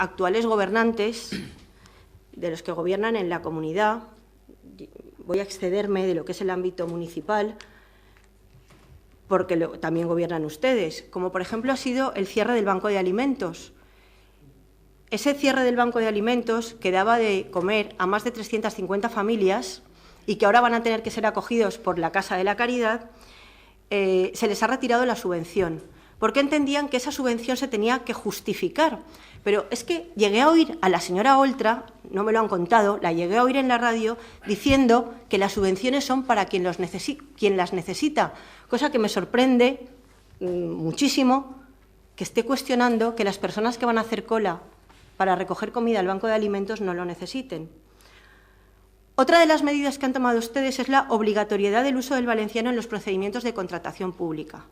actuales gobernantes, de los que gobiernan en la comunidad, voy a excederme de lo que es el ámbito municipal, porque también gobiernan ustedes, como por ejemplo ha sido el cierre del Banco de Alimentos. Ese cierre del Banco de Alimentos que daba de comer a más de 350 familias y que ahora van a tener que ser acogidos por la Casa de la Caridad, se les ha retirado la subvención, porque entendían que esa subvención se tenía que justificar. Pero es que llegué a oír a la señora Oltra, no me lo han contado, la llegué a oír en la radio diciendo que las subvenciones son para quien las necesita, cosa que me sorprende muchísimo que esté cuestionando que las personas que van a hacer cola para recoger comida al Banco de Alimentos no lo necesiten. Otra de las medidas que han tomado ustedes es la obligatoriedad del uso del valenciano en los procedimientos de contratación pública.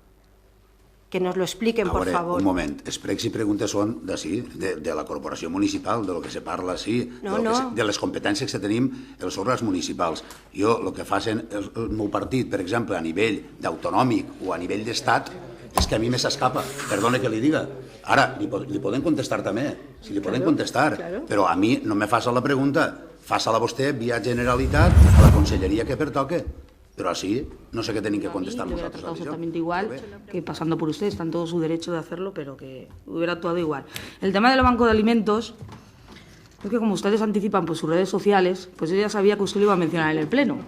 Que nos lo expliquen, por favor. Un moment, els pregs i preguntes són d'ací, de la corporació municipal, de lo que se parla així, de les competències que tenim els òrgans municipals. Jo, el que facin el meu partit, per exemple, a nivell d'autonòmic o a nivell d'estat, és que a mi me s'escapa, perdone que li diga. Ara, li poden contestar també, si li poden contestar, però a mi no me faça la pregunta, faça-la vostè via Generalitat a la conselleria que pertoque. Pero así, no sé qué tienen que contestar nosotros. Hubiera exactamente igual que pasando por ustedes, está en todo su derecho de hacerlo, pero que hubiera actuado igual. El tema del Banco de Alimentos, es que como ustedes anticipan por sus redes sociales, pues yo ya sabía que usted lo iba a mencionar en el Pleno.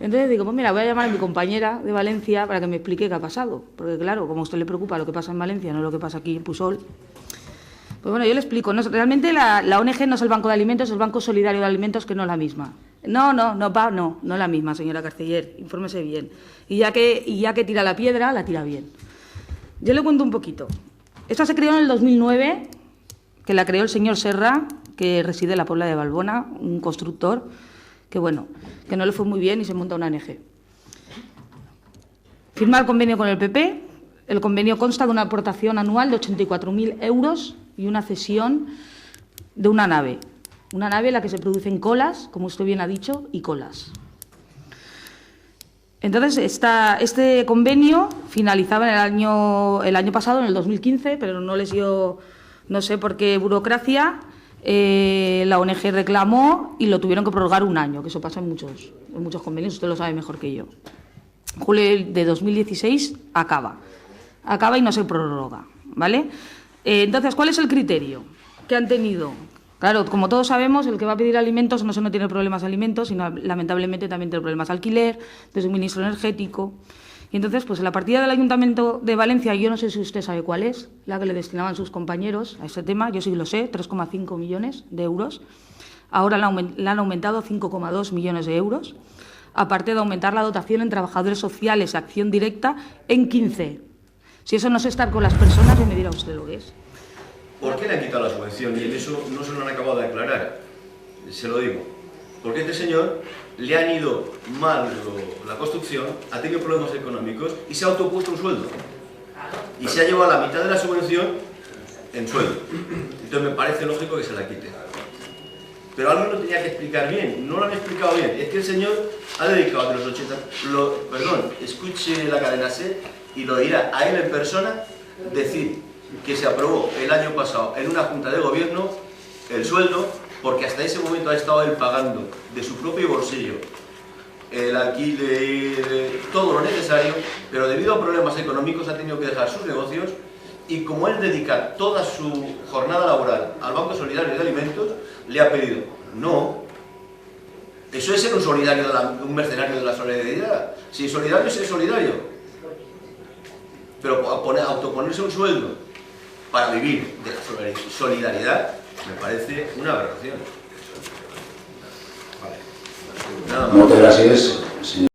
Entonces digo, pues mira, voy a llamar a mi compañera de Valencia para que me explique qué ha pasado. Porque claro, como a usted le preocupa lo que pasa en Valencia, no lo que pasa aquí en Pusol. Pues bueno, yo le explico. No, realmente la ONG no es el Banco de Alimentos, es el Banco Solidario de Alimentos, que no es la misma. No es la misma, señora Carceller, infórmese bien. Y ya que tira la piedra, la tira bien. Yo le cuento un poquito. Esta se creó en el 2009, que la creó el señor Serra, que reside en la Puebla de Valbona, un constructor, que bueno, que no le fue muy bien y se monta una ONG. Firma el convenio con el PP. El convenio consta de una aportación anual de 84.000 euros y una cesión de una nave. Una nave en la que se producen colas, como usted bien ha dicho, y colas. Entonces, este convenio finalizaba el año pasado, en el 2015, pero no les dio, no sé por qué burocracia, la ONG reclamó y lo tuvieron que prorrogar un año, que eso pasa en muchos convenios, usted lo sabe mejor que yo. Julio de 2016 acaba y no se prorroga, ¿vale? Entonces, ¿cuál es el criterio que han tenido? Claro, como todos sabemos, el que va a pedir alimentos no solo tiene problemas de alimentos, sino lamentablemente también tiene problemas de alquiler, de suministro energético. Y entonces, pues en la partida del Ayuntamiento de Valencia, yo no sé si usted sabe cuál es, la que le destinaban sus compañeros a este tema, yo sí lo sé, 3,5 millones de euros. Ahora la han aumentado a 5,2 millones de euros, aparte de aumentar la dotación en trabajadores sociales, acción directa, en 15. Si eso no es estar con las personas, ya me dirá usted lo que es. ¿Por qué le han quitado la subvención? Y en eso no se lo han acabado de aclarar. Se lo digo. Porque a este señor le han ido mal la construcción, ha tenido problemas económicos y se ha autopuesto un sueldo. Y se ha llevado la mitad de la subvención en sueldo. Entonces me parece lógico que se la quite. Pero algo lo tenía que explicar bien. No lo han explicado bien. Es que el señor ha dedicado de los 80... escuche la cadena SER y lo dirá a él en persona decir que se aprobó el año pasado en una junta de gobierno el sueldo, porque hasta ese momento ha estado él pagando de su propio bolsillo el alquiler, todo lo necesario, pero debido a problemas económicos ha tenido que dejar sus negocios y como él dedica toda su jornada laboral al Banco Solidario de Alimentos, le ha pedido, no, eso es ser un solidario, un mercenario de la solidaridad. Si solidario es ser solidario, pero autoponerse un sueldo para vivir de la solidaridad me parece una aberración. Vale. Nada más. Muchas gracias.